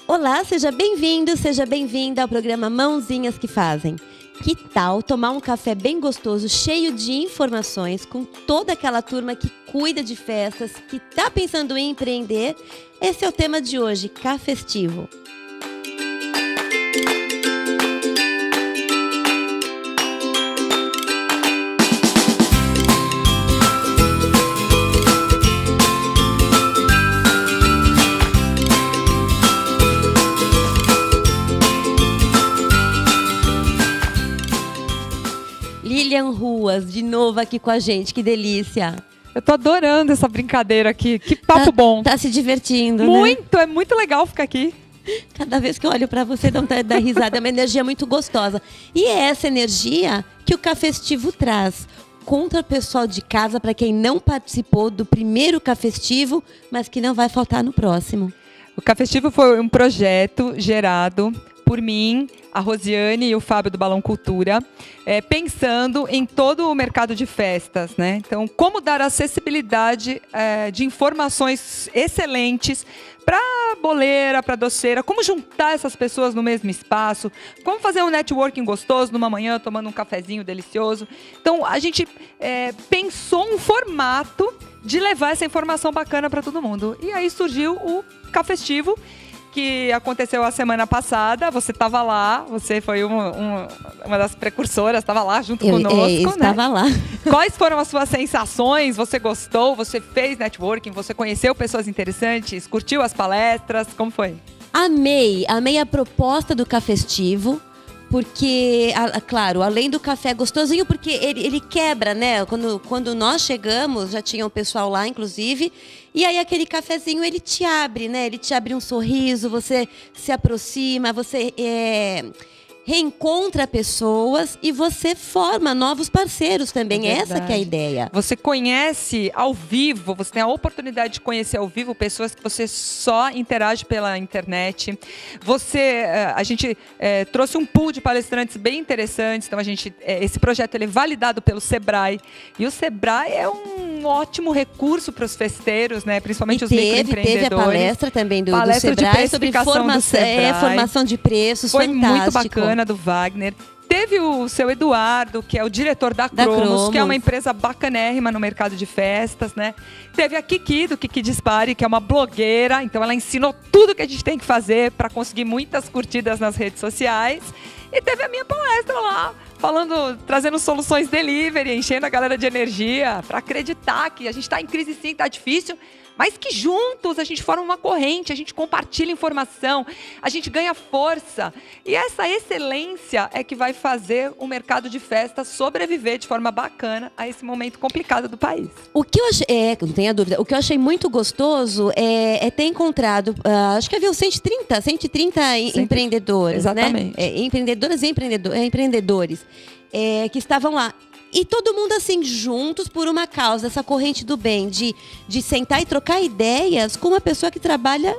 Olá, seja bem-vindo, seja bem-vinda ao programa Mãozinhas que Fazem. Que tal tomar um café bem gostoso, cheio de informações, com toda aquela turma que cuida de festas, que está pensando em empreender? Esse é o tema de hoje, Cafestivo. Lilian Ruas, de novo aqui com a gente, que delícia. Eu tô adorando essa brincadeira aqui, que papo bom. Tá se divertindo, muito, né? É muito legal ficar aqui. Cada vez que eu olho pra você, dá vontade de dar risada, é uma energia muito gostosa. E é essa energia que o Cafestivo traz. Contra o pessoal de casa, para quem não participou do primeiro Cafestivo, mas que não vai faltar no próximo. O Cafestivo foi um projeto gerado por mim, a Rosiane e o Fábio do Balão Cultura, pensando em todo o mercado de festas, né? Então, como dar acessibilidade de informações excelentes para boleira, para doceira, como juntar essas pessoas no mesmo espaço, como fazer um networking gostoso numa manhã, tomando um cafezinho delicioso. Então, a gente pensou um formato de levar essa informação bacana para todo mundo. E aí surgiu o Cafestivo, que aconteceu a semana passada. Você estava lá, você foi uma das precursoras, estava lá junto conosco. Eu estava lá. Quais foram as suas sensações? Você gostou? Você fez networking? Você conheceu pessoas interessantes? Curtiu as palestras? Como foi? Amei a proposta do Cafestivo. Porque, claro, além do café gostosinho, porque ele quebra, né? Quando nós chegamos, já tinha o pessoal lá, inclusive, e aí aquele cafezinho, ele te abre, né? Ele te abre um sorriso, você se aproxima, você reencontra pessoas e você forma novos parceiros também. É essa que é a ideia. Você conhece ao vivo, você tem a oportunidade de conhecer ao vivo pessoas que você só interage pela internet. A gente trouxe um pool de palestrantes bem interessantes. Então, esse projeto ele é validado pelo Sebrae. E o Sebrae é um ótimo recurso para os festeiros, né? Principalmente os microempreendedores. Teve a palestra também do Sebrae sobre formação de preços. Foi fantástico. Muito bacana, do Wagner. Teve o seu Eduardo, que é o diretor da Cromos, que é uma empresa bacanérrima no mercado de festas, né? Teve a Kiki, do Kiki Dispare, que é uma blogueira. Então, ela ensinou tudo que a gente tem que fazer para conseguir muitas curtidas nas redes sociais. E teve a minha palestra lá, trazendo soluções delivery, enchendo a galera de energia, para acreditar que a gente está em crise sim, está difícil, mas que juntos a gente forma uma corrente, a gente compartilha informação, a gente ganha força. E essa excelência é que vai fazer o mercado de festas sobreviver de forma bacana a esse momento complicado do país. O que eu achei, não tenha dúvida, o que eu achei muito gostoso é ter encontrado, acho que havia 130 empreendedores, exatamente, né? Empreendedoras e empreendedores que estavam lá. E todo mundo assim, juntos por uma causa, essa corrente do bem, de sentar e trocar ideias com uma pessoa que trabalha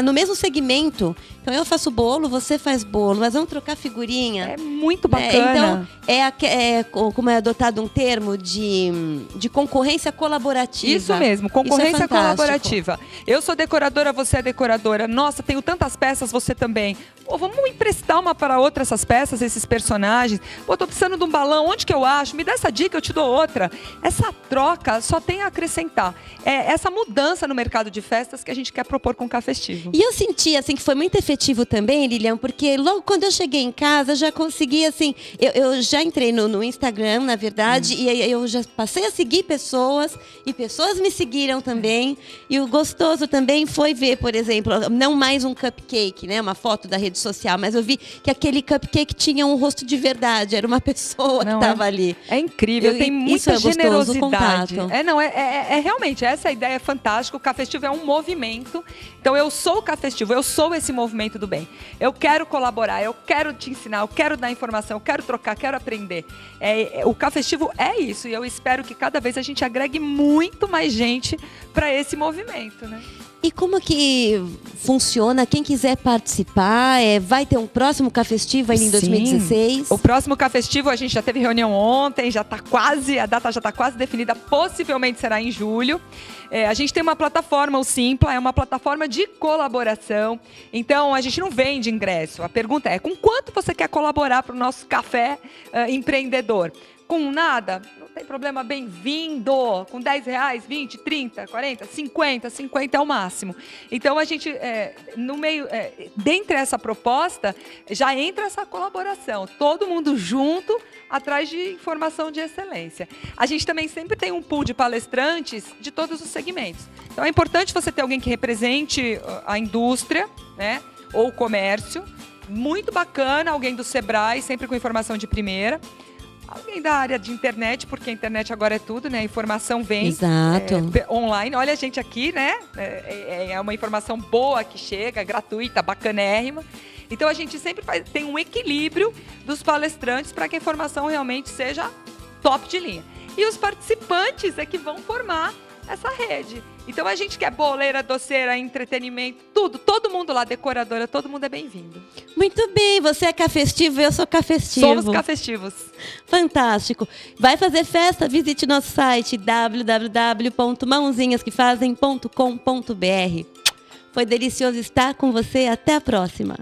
no mesmo segmento. Então, eu faço bolo, você faz bolo, mas vamos trocar figurinha. É muito bacana. Então, como é adotado um termo de concorrência colaborativa. Isso mesmo, concorrência colaborativa. Eu sou decoradora, você é decoradora. Nossa, tenho tantas peças, você também. Pô, vamos emprestar uma para outra essas peças, esses personagens. Pô, tô precisando de um balão, onde que eu acho? Me dá essa dica, eu te dou outra. Essa troca só tem a acrescentar. É essa mudança no mercado de festas que a gente quer propor com o Cafestivo. E eu senti, assim, que foi muito efetivo também, Lilian, porque logo quando eu cheguei em casa, já consegui, assim, eu já entrei no Instagram, na verdade, e aí eu já passei a seguir pessoas, e pessoas me seguiram também, e o gostoso também foi ver, por exemplo, não mais um cupcake, né, uma foto da rede social, mas eu vi que aquele cupcake tinha um rosto de verdade, era uma pessoa que estava ali. É incrível, tem muita generosidade. Contato. Realmente, essa ideia é fantástica, o Cafestivo é um movimento, então eu sou o Cafestivo, eu sou esse movimento do bem. Eu quero colaborar, eu quero te ensinar, eu quero dar informação, eu quero trocar, quero aprender. O Cafestivo é isso, e eu espero que cada vez a gente agregue muito mais gente para esse movimento, né? E como que funciona? Quem quiser participar, vai ter um próximo Cafestivo ainda em 2016? O próximo Cafestivo, a gente já teve reunião ontem, a data já está quase definida, possivelmente será em julho. A gente tem uma plataforma, o Simpla, é uma plataforma de colaboração. Então, a gente não vende ingresso. A pergunta é, com quanto você quer colaborar para o nosso café empreendedor? Com nada? Não tem problema, bem-vindo. Com R$10, 20, 30, 40, 50 é o máximo. Então, a gente, no meio, dentre essa proposta, já entra essa colaboração. Todo mundo junto, atrás de informação de excelência. A gente também sempre tem um pool de palestrantes de todos os segmentos. Então, é importante você ter alguém que represente a indústria, né, ou o comércio. Muito bacana, alguém do Sebrae, sempre com informação de primeira. Alguém da área de internet, porque a internet agora é tudo, né? A informação vem online. Olha a gente aqui, né? É uma informação boa que chega, gratuita, bacanérrima. Então, a gente sempre tem um equilíbrio dos palestrantes para que a informação realmente seja top de linha. E os participantes é que vão formar essa rede. Então, a gente quer boleira, doceira, entretenimento, tudo. Todo mundo lá, decoradora, todo mundo é bem-vindo. Muito bem, você é Cafestivo, eu sou Cafestivo. Somos Cafestivos. Fantástico. Vai fazer festa? Visite nosso site www.mãozinhasquefazem.com.br. Foi delicioso estar com você. Até a próxima.